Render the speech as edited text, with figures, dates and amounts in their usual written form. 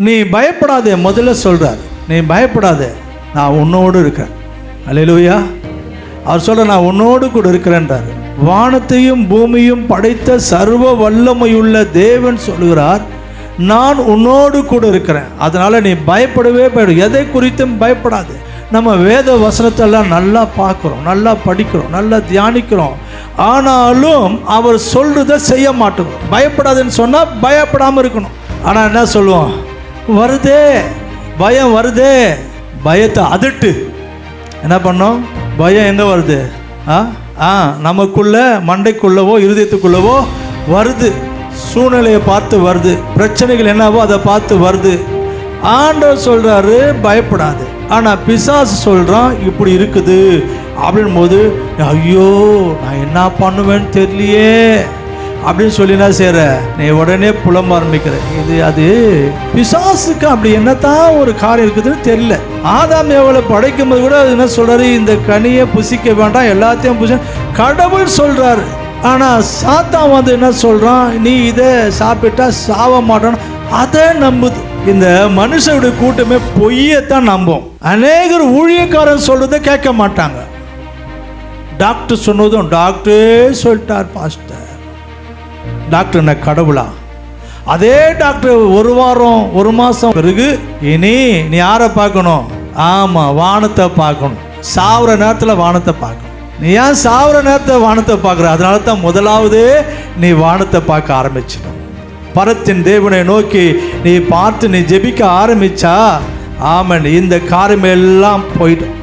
நீ பயப்படாதே, முதல்ல சொல்றார், நீ பயப்படாதே, நான் உன்னோடு இருக்கிறேன். அல்லேலூயா. அவர் சொல்ற, நான் உன்னோடு கூட இருக்கிறேன்றார். வானத்தையும் பூமியும் படைத்த சர்வ வல்லமையுள்ள தேவன் சொல்லுகிறார், நான் உன்னோடு கூட இருக்கிறேன். அதனால நீ பயப்படவே எதை குறித்தும் பயப்படாது. நம்ம வேத வசனத்தெல்லாம் நல்லா பார்க்குறோம், நல்லா படிக்கிறோம், நல்லா தியானிக்கிறோம். ஆனாலும் அவர் சொல்றதை செய்ய மாட்டோம். பயப்படாதுன்னு சொன்னால் பயப்படாமல் இருக்கணும். ஆனால் என்ன சொல்லுவோம், வருதே பயம், வருதே பயத்தை அதட்டு. என்ன பண்ணோம், பயம் எங்கே வருது? நமக்குள்ள மண்டைக்குள்ளவோ இருதயத்துக்குள்ளவோ வருது. சூழ்நிலையை பார்த்து வருது, பிரச்சனைகள் என்னவோ அதை பார்த்து வருது. ஆண்டவர் சொல்றாரு பயப்படாது. ஆனால் பிசாசு சொல்றான் இப்படி இருக்குது அப்படின் போது, ஐயோ நான் என்ன பண்ணுவேன்னு தெரியலையே அப்படின்னு சொல்லி என்ன செய்யற, நீ உடனே புலம்ப ஆரம்பிக்கிற. இது அது பிசாசுக்கு அப்படி என்னத்தான் ஒரு காரியம் இருக்குதுன்னு தெரியல. ஆதாம் ஏவாளை படைக்கும் போது கூட என்ன சொல்றாரு, இந்த கனியை புசிக்க வேண்டாம், எல்லாத்தையும் புசி கடவுள் சொல்றாரு. ஆனா சாத்தான் வந்து என்ன சொல்றான், நீ இதை சாப்பிட்டா சாவ மாட்டான், அதை நம்புது. இந்த மனுஷனுடைய கூட்டமே பொய்யத்தான் நம்பும். அநேகர் ஊழியக்காரன் சொல்றதை கேட்க மாட்டாங்க. டாக்டர் சொன்னதும் டாக்டரே சொல்லிட்டார் பாஸ்டர். டாக்டர் என்ன கடவுளா? அதே டாக்டர் ஒரு வாரம் ஒரு மாசம் பிறகு, இனி நீ யாரை பார்க்கணும்? ஆமா, வானத்தை பார்க்கணும். சாவுற நேரத்தில் வானத்தை பார்க்கணும். நீ ஏன் சாவுற நேரத்தை வானத்தை பார்க்குற? அதனால தான் முதலாவது நீ வானத்தை பார்க்க ஆரம்பிச்சிடும். பரத்தின் தேவனை நோக்கி நீ பார்த்து நீ ஜெபிக்க ஆரம்பிச்சா, ஆமன், இந்த காரியம் எல்லாம் போயிடும்.